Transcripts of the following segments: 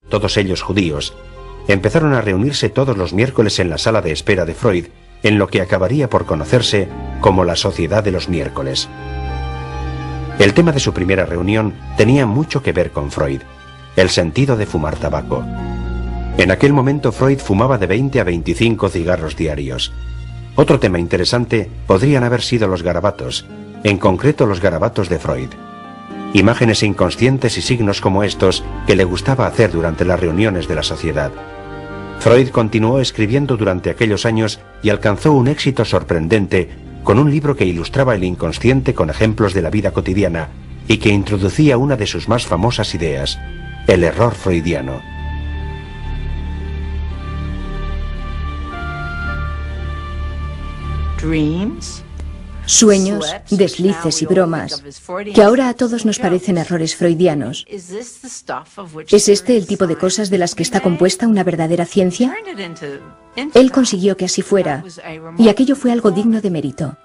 todos ellos judíos, empezaron a reunirse todos los miércoles en la sala de espera de Freud, en lo que acabaría por conocerse como la Sociedad de los Miércoles. El tema de su primera reunión tenía mucho que ver con Freud, el sentido de fumar tabaco. En aquel momento Freud fumaba de 20 a 25 cigarros diarios. Otro tema interesante podrían haber sido los garabatos, en concreto los garabatos de Freud. Imágenes inconscientes y signos como estos que le gustaba hacer durante las reuniones de la sociedad. Freud continuó escribiendo durante aquellos años y alcanzó un éxito sorprendente con un libro que ilustraba el inconsciente con ejemplos de la vida cotidiana y que introducía una de sus más famosas ideas, el error freudiano. Sueños, deslices y bromas, que ahora a todos nos parecen errores freudianos. ¿Es este el tipo de cosas de las que está compuesta una verdadera ciencia? Él consiguió que así fuera, y aquello fue algo digno de mérito.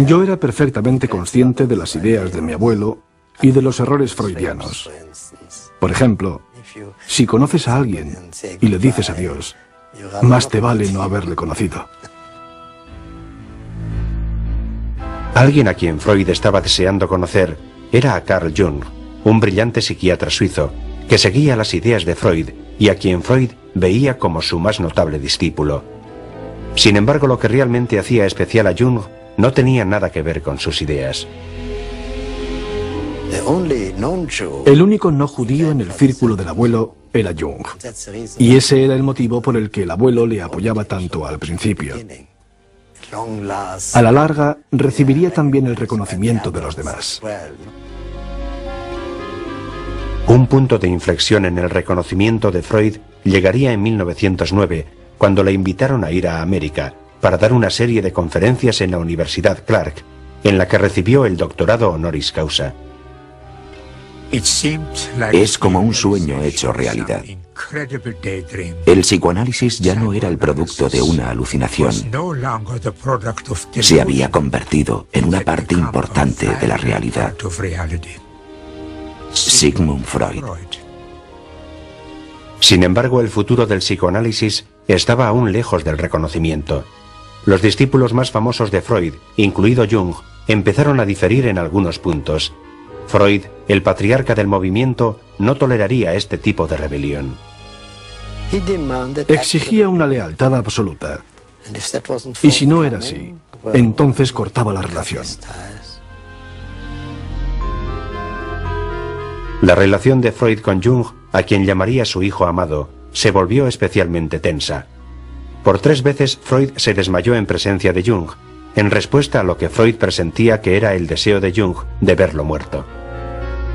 Yo era perfectamente consciente de las ideas de mi abuelo y de los errores freudianos. Por ejemplo, si conoces a alguien y le dices adiós, más te vale no haberle conocido. Alguien a quien Freud estaba deseando conocer era a Carl Jung, un brillante psiquiatra suizo que seguía las ideas de Freud y a quien Freud veía como su más notable discípulo. Sin embargo, lo que realmente hacía especial a Jung no tenía nada que ver con sus ideas. El único no judío en el círculo del abuelo era Jung, y ese era el motivo por el que el abuelo le apoyaba tanto al principio. A la larga, recibiría también el reconocimiento de los demás. Un punto de inflexión en el reconocimiento de Freud llegaría en 1909, cuando le invitaron a ir a América para dar una serie de conferencias en la Universidad Clark, en la que recibió el doctorado honoris causa. Es como un sueño hecho realidad. El psicoanálisis ya no era el producto de una alucinación. Se había convertido en una parte importante de la realidad. Sigmund Freud. Sin embargo, el futuro del psicoanálisis estaba aún lejos del reconocimiento. Los discípulos más famosos de Freud, incluido Jung, empezaron a diferir en algunos puntos. Freud, el patriarca del movimiento, no toleraría este tipo de rebelión. Exigía una lealtad absoluta. Y si no era así, entonces cortaba la relación. La relación de Freud con Jung, a quien llamaría su hijo amado, se volvió especialmente tensa. Por 3 veces Freud se desmayó en presencia de Jung, en respuesta a lo que Freud presentía que era el deseo de Jung de verlo muerto.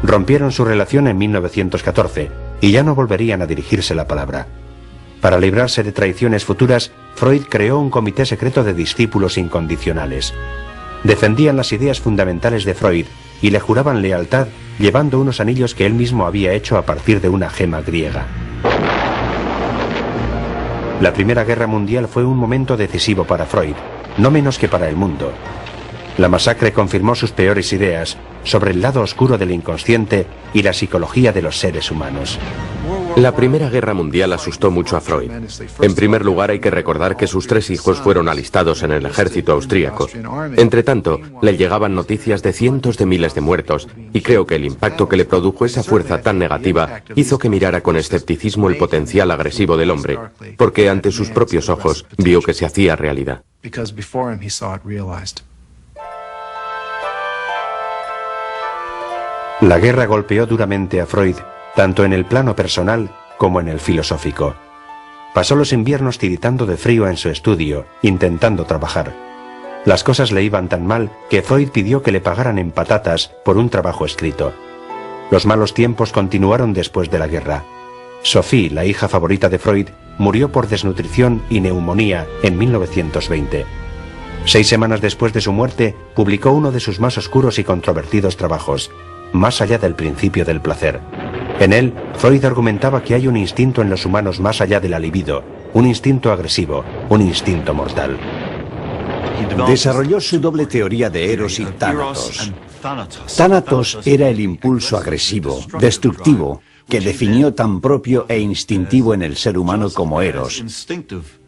Rompieron su relación en 1914 y ya no volverían a dirigirse la palabra. Para librarse de traiciones futuras, Freud creó un comité secreto de discípulos incondicionales. Defendían las ideas fundamentales de Freud y le juraban lealtad llevando unos anillos que él mismo había hecho a partir de una gema griega. La Primera Guerra Mundial fue un momento decisivo para Freud, no menos que para el mundo. La masacre confirmó sus peores ideas sobre el lado oscuro del inconsciente y la psicología de los seres humanos. La Primera Guerra Mundial asustó mucho a Freud. En primer lugar, hay que recordar que sus 3 hijos fueron alistados en el ejército austríaco. Entretanto, le llegaban noticias de cientos de miles de muertos, y creo que el impacto que le produjo esa fuerza tan negativa hizo que mirara con escepticismo el potencial agresivo del hombre, porque ante sus propios ojos vio que se hacía realidad. La guerra golpeó duramente a Freud, tanto en el plano personal como en el filosófico. Pasó los inviernos tiritando de frío en su estudio, intentando trabajar. Las cosas le iban tan mal que Freud pidió que le pagaran en patatas por un trabajo escrito. Los malos tiempos continuaron después de la guerra. Sophie, la hija favorita de Freud, murió por desnutrición y neumonía en 1920. 6 semanas después de su muerte, publicó uno de sus más oscuros y controvertidos trabajos, Más allá del principio del placer. En él, Freud argumentaba que hay un instinto en los humanos más allá de la libido, un instinto agresivo, un instinto mortal. Desarrolló su doble teoría de Eros y Tánatos. Thanatos era el impulso agresivo, destructivo, que definió tan propio e instintivo en el ser humano como Eros,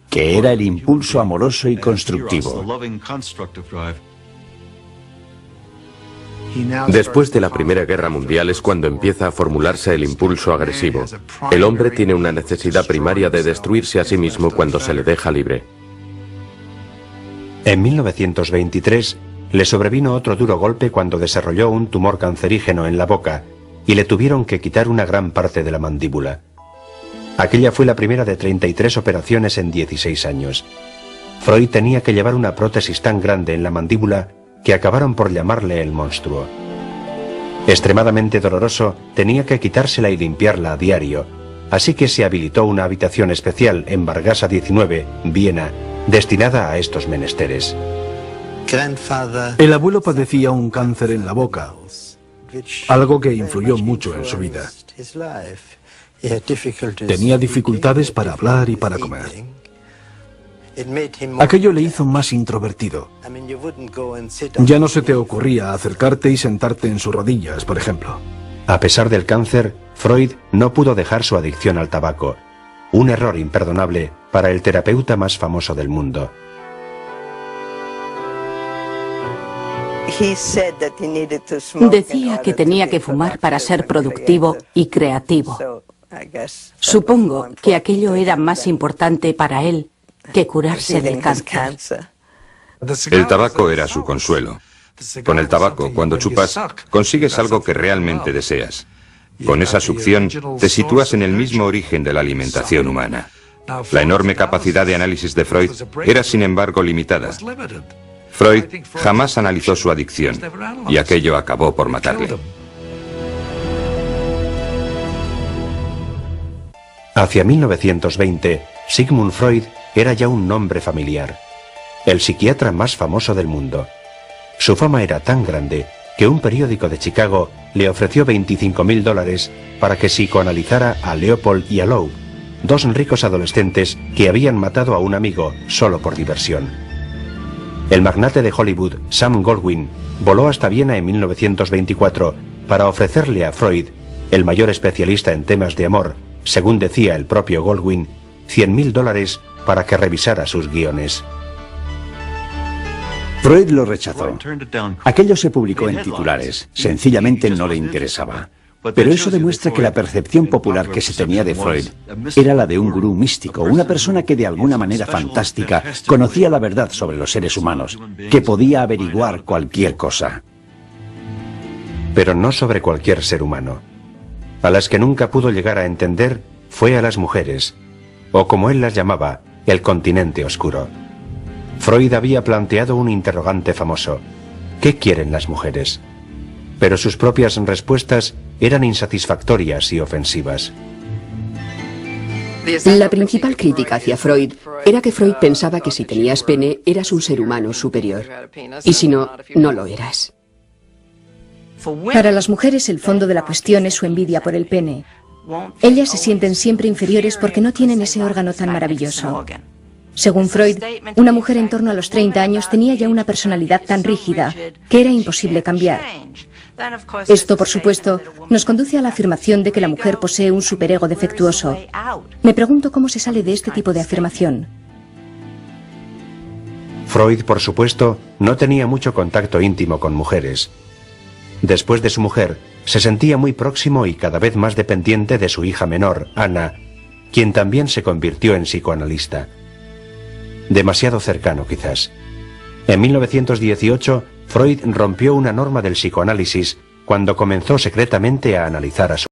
que era el impulso amoroso y constructivo. Después de la Primera Guerra Mundial es cuando empieza a formularse el impulso agresivo. El hombre tiene una necesidad primaria de destruirse a sí mismo cuando se le deja libre. En 1923 le sobrevino otro duro golpe cuando desarrolló un tumor cancerígeno en la boca y le tuvieron que quitar una gran parte de la mandíbula. Aquella fue la primera de 33 operaciones en 16 años. Freud tenía que llevar una prótesis tan grande en la mandíbula que acabaron por llamarle el monstruo. Extremadamente doloroso, tenía que quitársela y limpiarla a diario, así que se habilitó una habitación especial en Vargasa 19, Viena, destinada a estos menesteres. El abuelo padecía un cáncer en la boca, algo que influyó mucho en su vida. Tenía dificultades para hablar y para comer. Aquello le hizo más introvertido. Ya no se te ocurría acercarte y sentarte en sus rodillas, por ejemplo. A pesar del cáncer, Freud no pudo dejar su adicción al tabaco, un error imperdonable para el terapeuta más famoso del mundo. Decía que tenía que fumar para ser productivo y creativo. Supongo que aquello era más importante para él que curarse del cáncer. El tabaco era su consuelo. Con el tabaco, cuando chupas, consigues algo que realmente deseas. Con esa succión, te sitúas en el mismo origen de la alimentación humana. La enorme capacidad de análisis de Freud era, sin embargo, limitada. Freud jamás analizó su adicción, y aquello acabó por matarle. Hacia 1920, Sigmund Freud era ya un nombre familiar, el psiquiatra más famoso del mundo. Su fama era tan grande que un periódico de Chicago le ofreció $25.000 para que psicoanalizara a Leopold y a Loeb, dos ricos adolescentes que habían matado a un amigo solo por diversión. El magnate de Hollywood, Sam Goldwyn, voló hasta Viena en 1924 para ofrecerle a Freud, el mayor especialista en temas de amor, según decía el propio Goldwyn, $100.000 para que revisara sus guiones. Freud lo rechazó. Aquello se publicó en titulares. Sencillamente no le interesaba. Pero eso demuestra que la percepción popular que se tenía de Freud era la de un gurú místico, una persona que de alguna manera fantástica conocía la verdad sobre los seres humanos, que podía averiguar cualquier cosa. Pero no sobre cualquier ser humano. A las que nunca pudo llegar a entender fue a las mujeres, o como él las llamaba, el continente oscuro. Freud había planteado un interrogante famoso: ¿qué quieren las mujeres? Pero sus propias respuestas eran insatisfactorias y ofensivas. La principal crítica hacia Freud era que Freud pensaba que si tenías pene eras un ser humano superior, y si no, no lo eras. Para las mujeres el fondo de la cuestión es su envidia por el pene. Ellas se sienten siempre inferiores porque no tienen ese órgano tan maravilloso. Según Freud, una mujer en torno a los 30 años tenía ya una personalidad tan rígida que era imposible cambiar. Esto, por supuesto, nos conduce a la afirmación de que la mujer posee un superego defectuoso. Me pregunto cómo se sale de este tipo de afirmación. Freud, por supuesto, no tenía mucho contacto íntimo con mujeres. Después de su mujer, se sentía muy próximo y cada vez más dependiente de su hija menor, Anna, quien también se convirtió en psicoanalista. Demasiado cercano, quizás. En 1918, Freud rompió una norma del psicoanálisis cuando comenzó secretamente a analizar a su